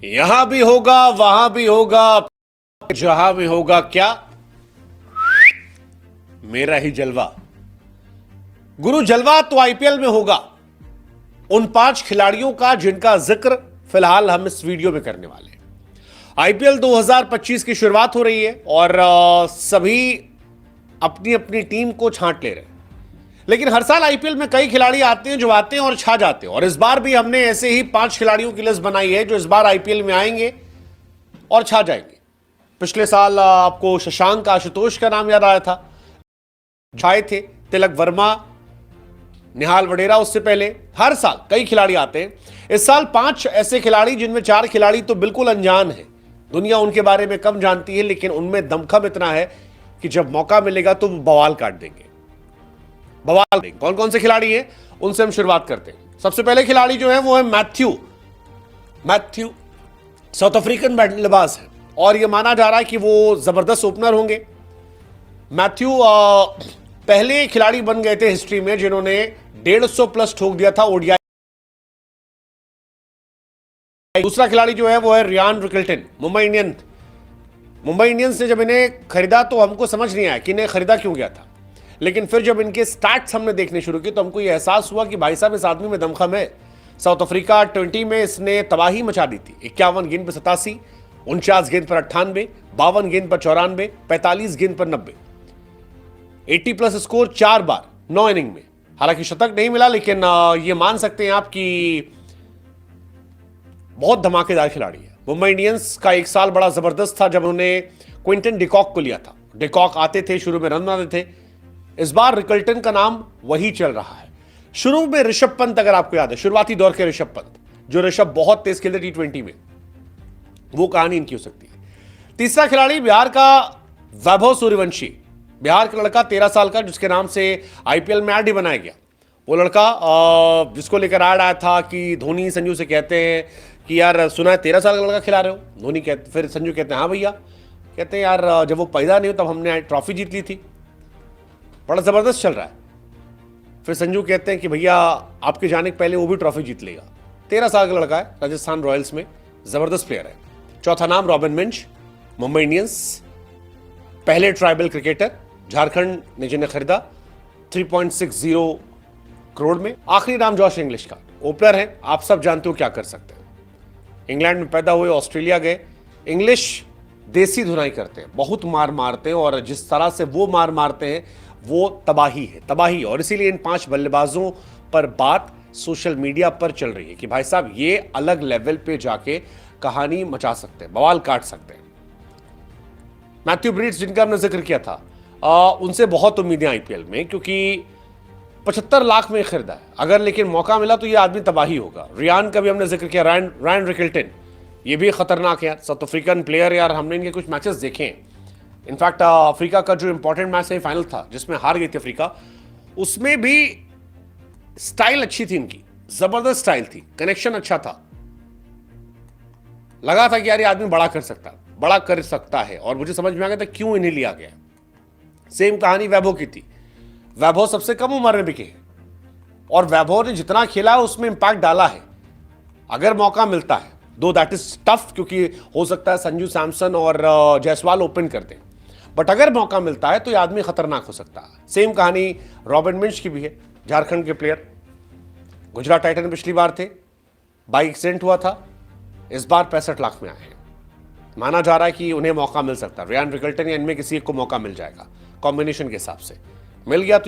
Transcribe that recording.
यहां भी होगा, वहां भी होगा, जहां भी होगा क्या, मेरा ही जलवा। गुरु जलवा तो आईपीएल में होगा उन 5 खिलाड़ियों का जिनका जिक्र फिलहाल हम इस वीडियो में करने वाले हैं। आईपीएल 2025 की शुरुआत हो रही है और सभी अपनी अपनी टीम को छांट ले रहे हैं। लेकिन हर साल आईपीएल में कई खिलाड़ी आते हैं जो आते हैं और छा जाते हैं, और इस बार भी हमने ऐसे ही 5 खिलाड़ियों की लिस्ट बनाई है जो इस बार आईपीएल में आएंगे और छा जाएंगे। पिछले साल आपको शशांक आशुतोष का नाम याद आया था, छाए थे। तिलक वर्मा, निहाल वडेरा, उससे पहले हर साल कई खिलाड़ी आते हैं। इस साल 5 ऐसे खिलाड़ी जिनमें 4 खिलाड़ी तो बिल्कुल अनजान है, दुनिया उनके बारे में कम जानती है, लेकिन उनमें दमखम इतना है कि जब मौका मिलेगा तो वो बवाल काट देंगे। बवाल देंगे। कौन कौन से खिलाड़ी हैं उनसे हम शुरुआत करते हैं। सबसे पहले खिलाड़ी जो है वो है मैथ्यू साउथ अफ्रीकन बल्लेबाज है और यह माना जा रहा है कि वो जबरदस्त ओपनर होंगे। मैथ्यू पहले खिलाड़ी बन गए थे हिस्ट्री में जिन्होंने 150 प्लस ठोक दिया था ओडीआई। दूसरा खिलाड़ी जो है वो है रियान रिकल्टन, मुंबई इंडियंस ने जब इन्हें खरीदा तो हमको समझ नहीं आया कि इन्हें खरीदा क्यों गया था, लेकिन फिर जब इनके स्टैट्स हमने देखने शुरू किए तो हमको यह एहसास हुआ कि भाई साहब इस आदमी में दमखम है। साउथ अफ्रीका T20 में इसने तबाही मचा दी थी। 51 गेंद पर 87, 49 गेंद पर 98, 52 गेंद पर 94, 45 गेंद पर 90, 80 प्लस स्कोर 4 बार 9 इनिंग में। हालांकि शतक नहीं मिला, लेकिन ये मान सकते हैं आप कि बहुत धमाकेदार खिलाड़ी है। मुंबई इंडियंस का एक साल बड़ा जबरदस्त था जब उन्होंने क्विंटन डिकॉक को लिया था। डिकॉक आते थे, शुरू में रन बनाते थे। इस बार रिकल्टन का नाम वही चल रहा है। शुरू में ऋषभ पंत, अगर आपको याद है, शुरुआती दौर के ऋषभ पंत, जो ऋषभ बहुत तेज खेलते T20 में, वो कहानी इनकी हो सकती है। तीसरा खिलाड़ी बिहार का वैभव सूर्यवंशी, बिहार का लड़का 13 साल का, जिसके नाम से आईपीएल में ऐड ही बनाया गया। वो लड़का जिसको लेकर ऐड आया था कि धोनी संजू से कहते हैं कि यार सुना है 13 साल का लड़का खिला रहे हो। धोनी कहते, फिर संजू कहते हैं हाँ भैया। कहते हैं यार जब वो पैदा नहीं हो तब हमने ट्रॉफी जीत ली थी, बड़ा जबरदस्त चल रहा है। फिर संजू कहते हैं कि भैया आपके जाने के पहले वो भी ट्रॉफी जीत लेगा। 13 साल का लड़का है, राजस्थान रॉयल्स में जबरदस्त प्लेयर है। चौथा नाम रॉबिन मिंच, मुंबई इंडियंस, पहले ट्राइबल क्रिकेटर, झारखंड ने जिन्हें खरीदा 3.60 करोड़ में। आखिरी नाम जॉश इंग्लिश का, ओपनर है, आप सब जानते हो क्या कर सकते हैं। इंग्लैंड में पैदा हुए, ऑस्ट्रेलिया गए। इंग्लिश देसी धुनाई करते हैं, बहुत मार मारते हैं, और जिस तरह से वो मार मारते हैं वो तबाही है, तबाही। और इसीलिए इन 5 बल्लेबाजों पर बात सोशल मीडिया पर चल रही है कि भाई साहब ये अलग लेवल पे जाके कहानी मचा सकते हैं, बवाल काट सकते हैं। मैथ्यू ब्रीड्स, जिनका हमने जिक्र किया था, उनसे बहुत उम्मीदें आईपीएल में, क्योंकि 75 लाख में खरीदा है। अगर लेकिन मौका मिला तो ये आदमी तबाही होगा। रियान का भी हमने जिक्र किया, रायन रिकल्टन, ये भी खतरनाक है यार, साउथ अफ्रीकन प्लेयर यार। हमने इनके कुछ मैचेस देखे हैं। इनफैक्ट अफ्रीका का जो इंपॉर्टेंट मैच सेमीफाइनल था जिसमें हार गई थी अफ्रीका, उसमें भी स्टाइल अच्छी थी इनकी, जबरदस्त स्टाइल थी, कनेक्शन अच्छा था। लगा था कि यार ये आदमी बड़ा कर सकता है, और मुझे समझ में आ गया था क्यों इन्हें लिया गया। सेम कहानी वैभव की थी। वैभव सबसे कम उम्र में बिके हैं और वैभव ने जितना खेला है उसमें इंपैक्ट डाला है। अगर मौका मिलता है, दो दैट इज टफ, क्योंकि हो सकता है संजू सैमसन और जायसवाल ओपन कर दें, बट अगर मौका मिलता है तो ये आदमी खतरनाक हो सकता है। सेम कहानी रॉबिन मिंच की भी है, झारखंड के प्लेयर, गुजरात टाइटन पिछली बार थे, बाइक एक्सीडेंट हुआ था, इस बार 65 लाख में आए हैं। माना जा रहा है कि उन्हें मौका मिल सकता है। रियान रिकल्टन या इनमें किसी एक को मौका मिल जाएगा, कॉम्बिनेशन के हिसाब से मिल गया तो